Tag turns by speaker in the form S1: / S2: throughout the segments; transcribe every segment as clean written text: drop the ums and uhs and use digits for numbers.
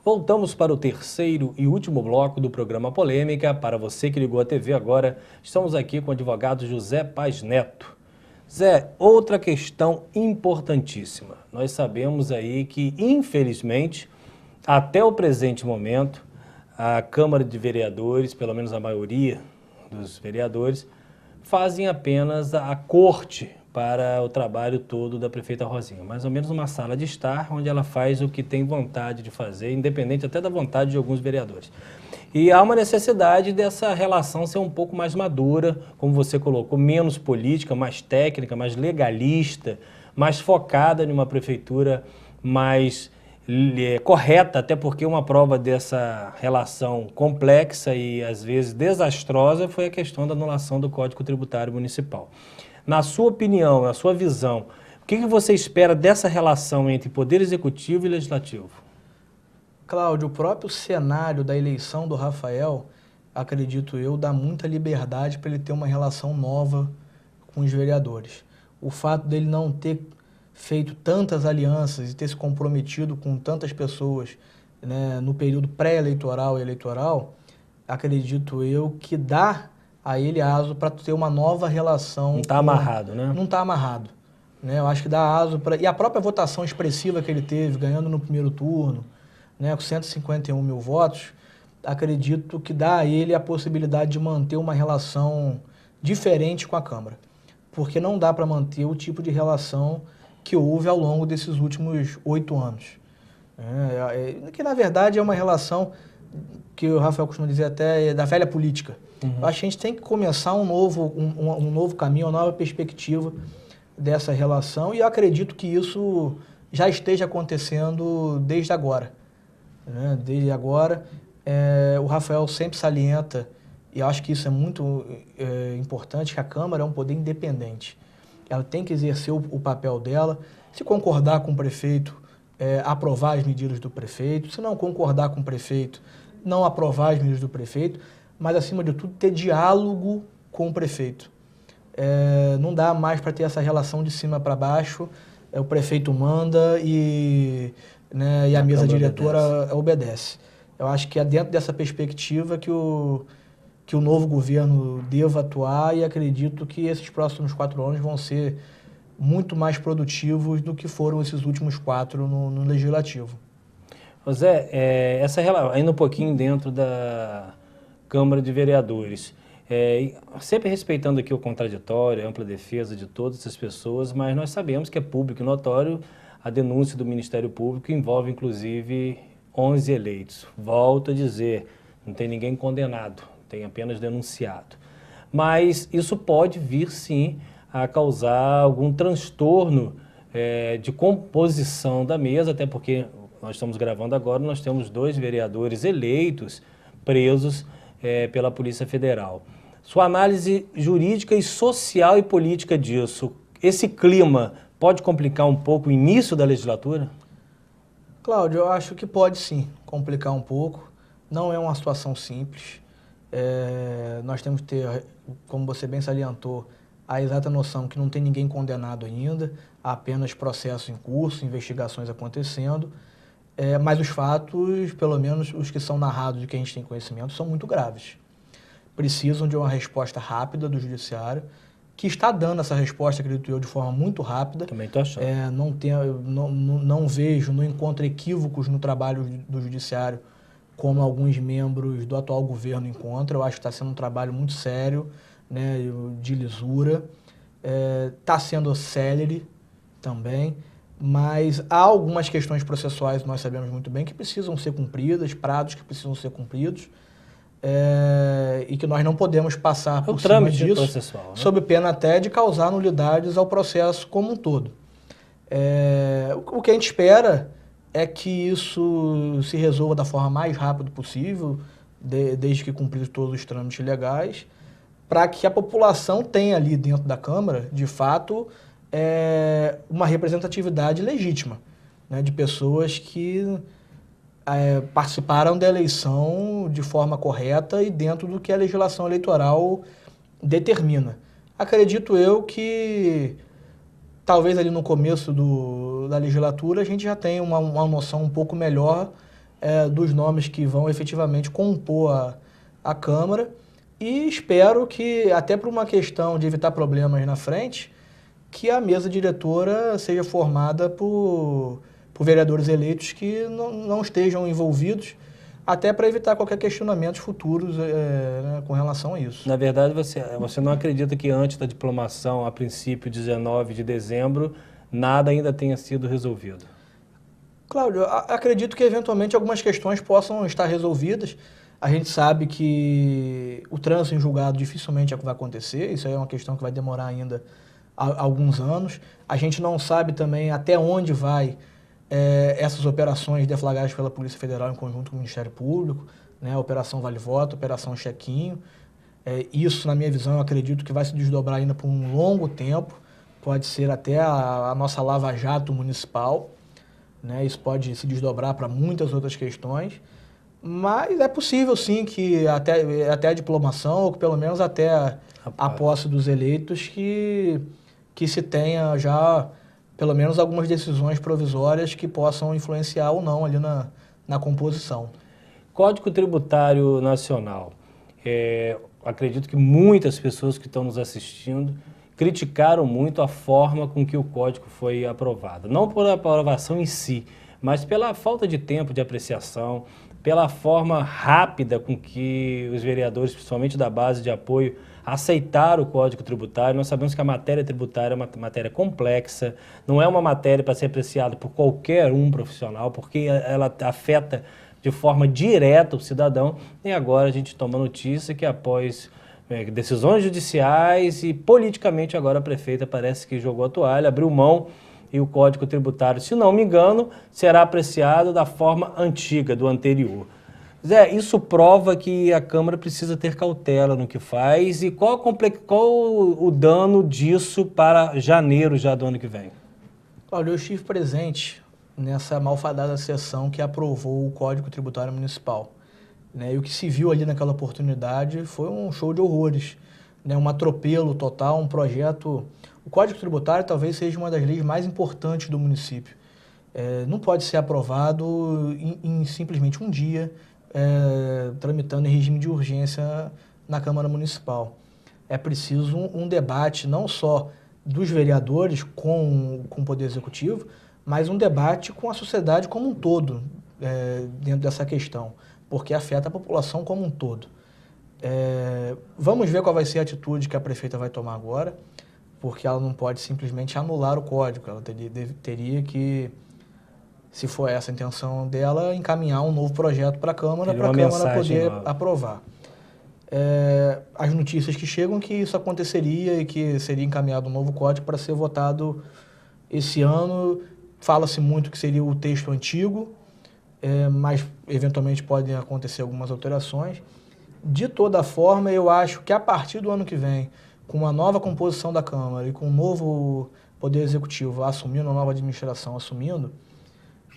S1: Voltamos para o terceiro e último bloco do programa Polêmica. Para você que ligou a TV agora, estamos aqui com o advogado José Paz Neto. Zé, outra questão importantíssima. Nós sabemos aí que, infelizmente, até o presente momento, a Câmara de Vereadores, pelo menos a maioria dos vereadores, fazem apenas a corte para o trabalho todo da prefeita Rosinha. Mais ou menos uma sala de estar, onde ela faz o que tem vontade de fazer, independente até da vontade de alguns vereadores. E há uma necessidade dessa relação ser um pouco mais madura, como você colocou, menos política, mais técnica, mais legalista, mais focada em uma prefeitura mais correta, até porque uma prova dessa relação complexa e às vezes desastrosa foi a questão da anulação do Código Tributário Municipal. Na sua opinião, na sua visão, o que você espera dessa relação entre Poder Executivo e Legislativo?
S2: Cláudio, o próprio cenário da eleição do Rafael, acredito eu, dá muita liberdade para ele ter uma relação nova com os vereadores. O fato dele não ter feito tantas alianças e ter se comprometido com tantas pessoas, né, no período pré-eleitoral e eleitoral, acredito eu que dá a ele aso para ter uma nova relação.
S1: Não está amarrado, né?
S2: Não está amarrado. Né? Eu acho que dá aso para... E a própria votação expressiva que ele teve, ganhando no primeiro turno, né, com 151 mil votos, acredito que dá a ele a possibilidade de manter uma relação diferente com a Câmara. Porque não dá para manter o tipo de relação que houve ao longo desses últimos 8 anos. Que, na verdade, é uma relação que o Rafael costuma dizer até da velha política. Eu acho que a gente tem que começar um novo caminho, uma nova perspectiva dessa relação, e eu acredito que isso já esteja acontecendo desde agora. Né? Desde agora, o Rafael sempre salienta, e eu acho que isso é muito importante, que a Câmara é um poder independente. Ela tem que exercer o papel dela, se concordar com o prefeito, aprovar as medidas do prefeito, se não concordar com o prefeito, não aprovar as medidas do prefeito, mas, acima de tudo, ter diálogo com o prefeito. Não dá mais para ter essa relação de cima para baixo, o prefeito manda e a mesa diretora obedece. Eu acho que é dentro dessa perspectiva que o novo governo deva atuar, e acredito que esses próximos 4 anos vão ser muito mais produtivos do que foram esses últimos 4 no Legislativo.
S1: José, ainda um pouquinho dentro da Câmara de Vereadores, sempre respeitando aqui o contraditório, a ampla defesa de todas essas pessoas, mas nós sabemos que é público e notório a denúncia do Ministério Público, envolve inclusive 11 eleitos. Volto a dizer, não tem ninguém condenado, tem apenas denunciado. Mas isso pode vir, sim, a causar algum transtorno de composição da mesa, até porque nós estamos gravando agora, nós temos 2 vereadores eleitos presos pela Polícia Federal. Sua análise jurídica e social e política disso, esse clima pode complicar um pouco o início da legislatura?
S2: Cláudio, eu acho que pode sim complicar um pouco. Não é uma situação simples. Nós temos que ter, como você bem salientou, a exata noção que não tem ninguém condenado ainda, há apenas processos em curso, investigações acontecendo, mas os fatos, pelo menos os que são narrados e que a gente tem conhecimento, são muito graves. Precisam de uma resposta rápida do Judiciário, que está dando essa resposta, acredito eu, de forma muito rápida.
S1: Também estou achando.
S2: Não vejo, não encontro equívocos no trabalho do Judiciário, como alguns membros do atual governo encontram. Eu acho que está sendo um trabalho muito sério, né, de lisura. Está sendo célere também, mas há algumas questões processuais, nós sabemos muito bem, que precisam ser cumpridas, prazos que precisam ser cumpridos, e que nós não podemos passar por cima disso,
S1: processual, né?
S2: Sob pena até de causar nulidades ao processo como um todo. O que a gente espera é que isso se resolva da forma mais rápida possível, desde que cumpridos todos os trâmites legais, para que a população tenha ali dentro da Câmara, de fato, uma representatividade legítima, né, de pessoas que participaram da eleição de forma correta e dentro do que a legislação eleitoral determina. Acredito eu que talvez ali no começo da legislatura a gente já tenha uma noção um pouco melhor dos nomes que vão efetivamente compor a Câmara, e espero que, até por uma questão de evitar problemas na frente, que a mesa diretora seja formada por vereadores eleitos que não estejam envolvidos, até para evitar qualquer questionamento futuros né, com relação a isso.
S1: Na verdade, você não acredita que antes da diplomação, a princípio, 19 de dezembro, nada ainda tenha sido resolvido?
S2: Cláudio, acredito que eventualmente algumas questões possam estar resolvidas. A gente sabe que o trânsito em julgado dificilmente vai acontecer, isso aí é uma questão que vai demorar ainda alguns anos. A gente não sabe também até onde vai essas operações deflagradas pela Polícia Federal em conjunto com o Ministério Público, né, a Operação Vale Voto, Operação Chequinho. Isso, na minha visão, eu acredito que vai se desdobrar ainda por um longo tempo, pode ser até a nossa Lava Jato municipal, né, isso pode se desdobrar para muitas outras questões. Mas é possível, sim, que até a diplomação, ou que pelo menos até a posse dos eleitos, que se tenha já, pelo menos, algumas decisões provisórias que possam influenciar ou não ali na composição.
S1: Código Tributário Nacional. Acredito que muitas pessoas que estão nos assistindo criticaram muito a forma com que o código foi aprovado. Não por aprovação em si, mas pela falta de tempo de apreciação, pela forma rápida com que os vereadores, principalmente da base de apoio, aceitaram o Código Tributário. Nós sabemos que a matéria tributária é uma matéria complexa, não é uma matéria para ser apreciada por qualquer um profissional, porque ela afeta de forma direta o cidadão. E agora a gente toma notícia que após decisões judiciais e politicamente agora a prefeita parece que jogou a toalha, abriu mão, e o Código Tributário, se não me engano, será apreciado da forma antiga, do anterior. Zé, isso prova que a Câmara precisa ter cautela no que faz, e qual o dano disso para janeiro já do ano que vem?
S2: Olha, eu estive presente nessa malfadada sessão que aprovou o Código Tributário Municipal, né? E o que se viu ali naquela oportunidade foi um show de horrores, né? Um atropelo total, um projeto... O Código Tributário talvez seja uma das leis mais importantes do município. Não pode ser aprovado em simplesmente um dia, tramitando em regime de urgência na Câmara Municipal. É preciso um debate não só dos vereadores com o Poder Executivo, mas um debate com a sociedade como um todo dentro dessa questão, porque afeta a população como um todo. Vamos ver qual vai ser a atitude que a prefeita vai tomar agora, porque ela não pode simplesmente anular o código, ela teria que, se for essa a intenção dela, encaminhar um novo projeto para a Câmara poder aprovar. As notícias que chegam que isso aconteceria e que seria encaminhado um novo código para ser votado esse ano. Fala-se muito que seria o texto antigo, mas eventualmente podem acontecer algumas alterações. De toda forma, eu acho que a partir do ano que vem, com uma nova composição da Câmara e com um novo Poder Executivo assumindo, uma nova administração assumindo,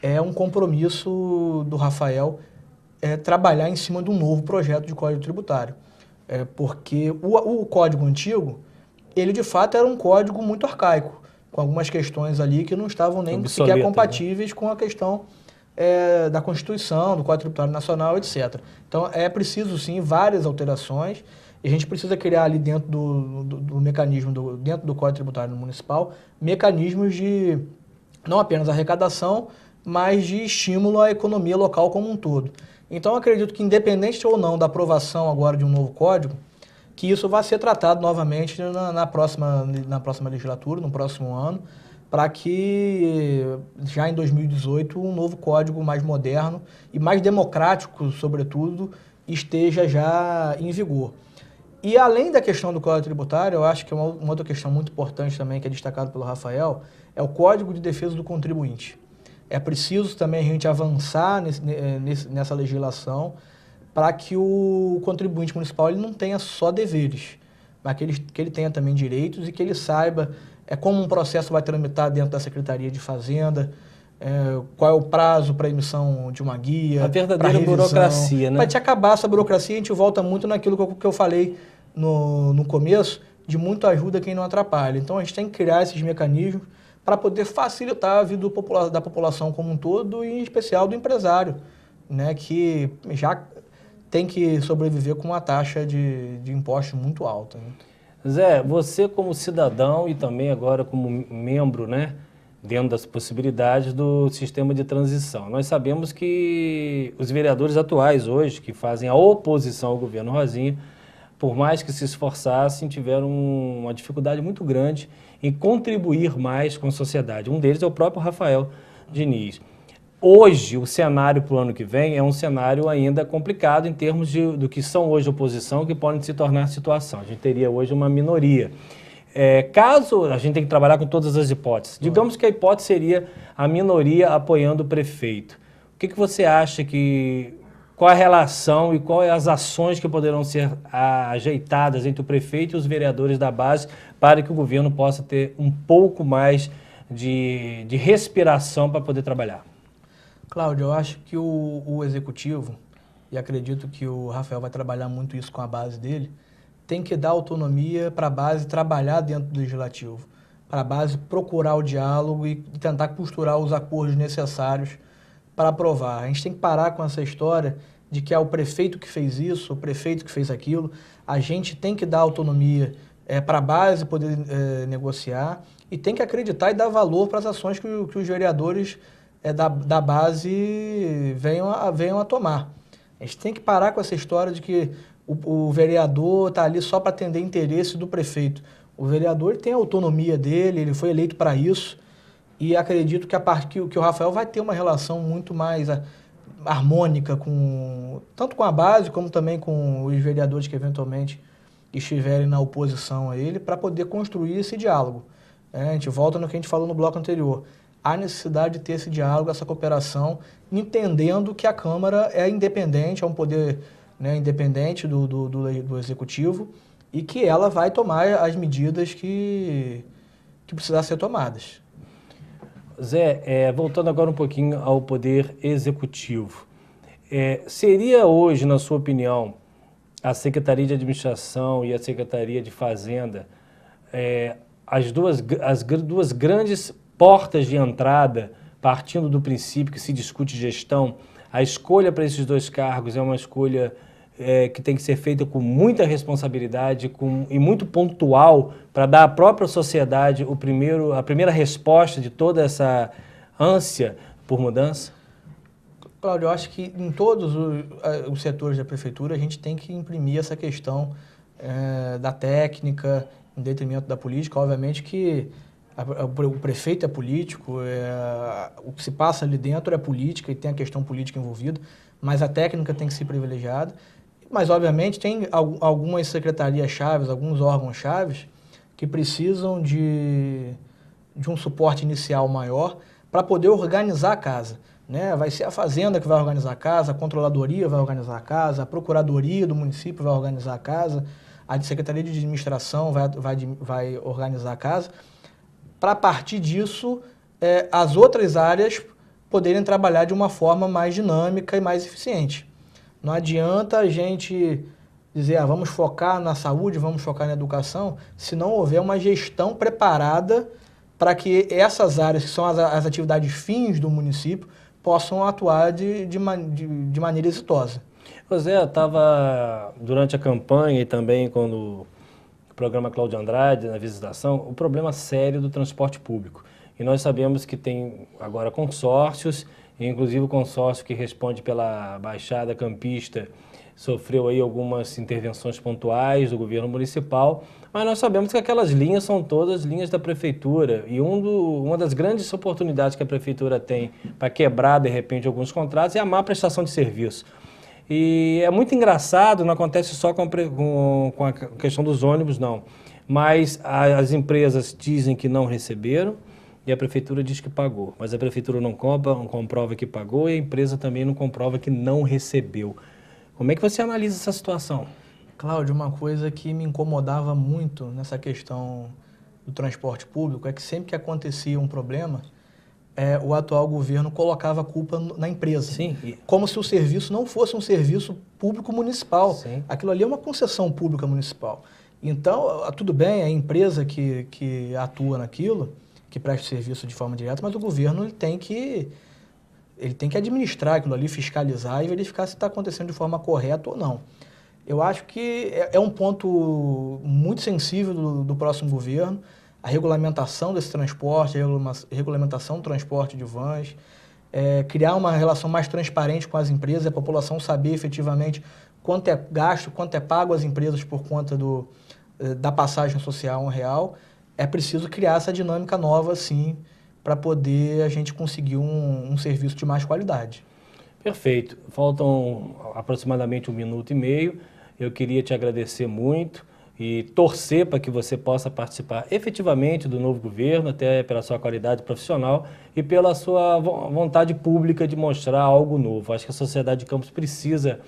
S2: é um compromisso do Rafael trabalhar em cima de um novo projeto de Código Tributário. Porque o Código antigo, ele de fato era um código muito arcaico, com algumas questões ali que não estavam nem sequer compatíveis, né, com a questão da Constituição, do Código Tributário Nacional, etc. Então é preciso sim várias alterações, e a gente precisa criar ali dentro do mecanismo, dentro do Código Tributário Municipal, mecanismos de não apenas arrecadação, mas de estímulo à economia local como um todo. Então acredito que, independente ou não da aprovação agora de um novo código, que isso vai ser tratado novamente na próxima legislatura, no próximo ano, para que já em 2018 um novo código mais moderno e mais democrático, sobretudo, esteja já em vigor. E além da questão do Código Tributário, eu acho que uma outra questão muito importante também, que é destacado pelo Rafael, é o Código de Defesa do Contribuinte. É preciso também a gente avançar nessa legislação para que o contribuinte municipal ele não tenha só deveres, mas que ele tenha também direitos e que ele saiba como um processo vai tramitar dentro da Secretaria de Fazenda, qual é o prazo para emissão de uma guia,
S1: a verdadeira burocracia, né?
S2: Para te acabar essa burocracia, a gente volta muito naquilo que eu falei no começo, de muito ajuda quem não atrapalha. Então a gente tem que criar esses mecanismos para poder facilitar a vida da população como um todo, e em especial do empresário, né, que já tem que sobreviver com uma taxa de impostos muito alta, né?
S1: Zé, você como cidadão e também agora como membro, né, dentro das possibilidades do sistema de transição, nós sabemos que os vereadores atuais hoje, que fazem a oposição ao governo Rosinha, por mais que se esforçassem, tiveram uma dificuldade muito grande em contribuir mais com a sociedade. Um deles é o próprio Rafael Diniz. Hoje, o cenário para o ano que vem é um cenário ainda complicado em termos do que são hoje oposição, que podem se tornar situação. A gente teria hoje uma minoria. Caso a gente tem que trabalhar com todas as hipóteses, digamos que a hipótese seria a minoria apoiando o prefeito. O que você acha qual a relação e quais as ações que poderão ser ajeitadas entre o prefeito e os vereadores da base para que o governo possa ter um pouco mais de respiração para poder trabalhar?
S2: Cláudio, eu acho que o executivo, e acredito que o Rafael vai trabalhar muito isso com a base dele, tem que dar autonomia para a base trabalhar dentro do legislativo, para a base procurar o diálogo e tentar costurar os acordos necessários para aprovar. A gente tem que parar com essa história de que é o prefeito que fez isso, o prefeito que fez aquilo. A gente tem que dar autonomia para a base poder negociar e tem que acreditar e dar valor para as ações que os vereadores da base venham a tomar. A gente tem que parar com essa história de que o vereador está ali só para atender interesse do prefeito. O vereador tem a autonomia dele, ele foi eleito para isso, e acredito que o Rafael vai ter uma relação muito mais harmônica tanto com a base como também com os vereadores que eventualmente estiverem na oposição a ele, para poder construir esse diálogo. A gente volta no que a gente falou no bloco anterior. Há necessidade de ter esse diálogo, essa cooperação, entendendo que a Câmara é independente, é um poder, né, independente do Executivo, e que ela vai tomar as medidas que precisar ser tomadas.
S1: Zé, voltando agora um pouquinho ao Poder Executivo, seria hoje, na sua opinião, a Secretaria de Administração e a Secretaria de Fazenda as duas grandes portas de entrada, partindo do princípio que se discute gestão? A escolha para esses dois cargos é uma escolha que tem que ser feita com muita responsabilidade e muito pontual para dar à própria sociedade a primeira resposta de toda essa ânsia por mudança?
S2: Cláudio, eu acho que em todos os setores da prefeitura a gente tem que imprimir essa questão da técnica em detrimento da política. Obviamente que o prefeito é político, o que se passa ali dentro é política e tem a questão política envolvida, mas a técnica tem que ser privilegiada. Mas, obviamente, tem algumas secretarias-chaves, alguns órgãos-chaves que precisam de um suporte inicial maior para poder organizar a casa, né? Vai ser a Fazenda que vai organizar a casa, a Controladoria vai organizar a casa, a Procuradoria do município vai organizar a casa, a Secretaria de Administração vai organizar a casa, para, a partir disso, as outras áreas poderem trabalhar de uma forma mais dinâmica e mais eficiente. Não adianta a gente dizer, vamos focar na saúde, vamos focar na educação, se não houver uma gestão preparada para que essas áreas, que são as atividades fins do município, possam atuar de maneira exitosa.
S1: José, estava durante a campanha e também quando o programa Cláudio Andrade, na visitação, o problema sério do transporte público. E nós sabemos que tem agora consórcios, inclusive o consórcio que responde pela Baixada Campista sofreu aí algumas intervenções pontuais do governo municipal, mas nós sabemos que aquelas linhas são todas linhas da prefeitura e uma das grandes oportunidades que a prefeitura tem para quebrar, de repente, alguns contratos é a má prestação de serviço. E é muito engraçado, não acontece só com a questão dos ônibus, não, mas as empresas dizem que não receberam, e a prefeitura diz que pagou, mas a prefeitura não comprova que pagou e a empresa também não comprova que não recebeu. Como é que você analisa essa situação?
S2: Cláudio, uma coisa que me incomodava muito nessa questão do transporte público é que sempre que acontecia um problema, o atual governo colocava a culpa na empresa.
S1: Sim.
S2: Como se o serviço não fosse um serviço público municipal.
S1: Sim.
S2: Aquilo ali é uma concessão pública municipal. Então, tudo bem, é a empresa que atua naquilo, que presta serviço de forma direta, mas o governo ele tem que Ele tem que administrar aquilo ali, fiscalizar e verificar se está acontecendo de forma correta ou não. Eu acho que é um ponto muito sensível do próximo governo, a regulamentação desse transporte, a regulamentação do transporte de vans, criar uma relação mais transparente com as empresas, a população saber efetivamente quanto é gasto, quanto é pago às empresas por conta da passagem social real. É preciso criar essa dinâmica nova, sim, para poder a gente conseguir um serviço de mais qualidade.
S1: Perfeito. Faltam aproximadamente 1 minuto e meio. Eu queria te agradecer muito e torcer para que você possa participar efetivamente do novo governo, até pela sua qualidade profissional e pela sua vontade pública de mostrar algo novo. Acho que a sociedade de Campos precisa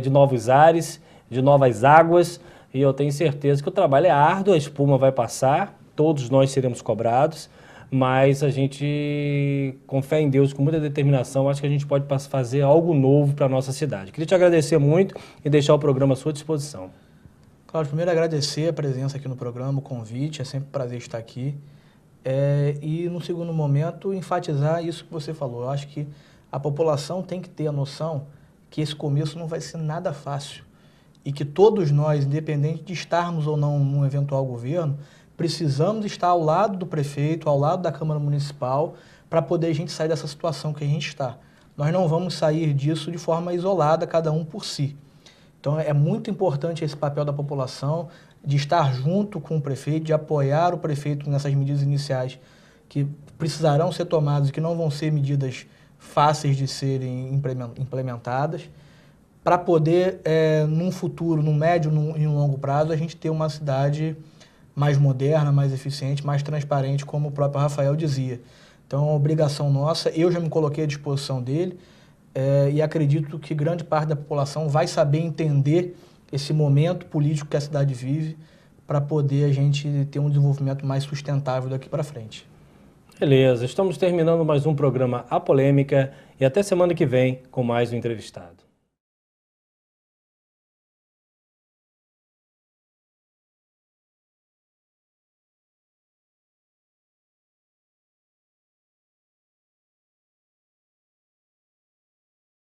S1: de novos ares, de novas águas, e eu tenho certeza que o trabalho é árduo, a espuma vai passar, todos nós seremos cobrados, mas a gente, com fé em Deus, com muita determinação, acho que a gente pode fazer algo novo para a nossa cidade. Queria te agradecer muito e deixar o programa à sua disposição.
S2: Cláudio, primeiro agradecer a presença aqui no programa, o convite, é sempre um prazer estar aqui. E no segundo momento, enfatizar isso que você falou. Eu acho que a população tem que ter a noção que esse começo não vai ser nada fácil e que todos nós, independente de estarmos ou não num eventual governo, precisamos estar ao lado do prefeito, ao lado da Câmara Municipal, para poder a gente sair dessa situação que a gente está. Nós não vamos sair disso de forma isolada, cada um por si. Então é muito importante esse papel da população, de estar junto com o prefeito, de apoiar o prefeito nessas medidas iniciais que precisarão ser tomadas e que não vão ser medidas fáceis de serem implementadas, para poder, num futuro, no médio e no longo prazo, a gente ter uma cidade mais moderna, mais eficiente, mais transparente, como o próprio Rafael dizia. Então, é uma obrigação nossa, eu já me coloquei à disposição dele, e acredito que grande parte da população vai saber entender esse momento político que a cidade vive para poder a gente ter um desenvolvimento mais sustentável daqui para frente.
S1: Beleza, estamos terminando mais um programa A Polêmica e até semana que vem com mais um entrevistado.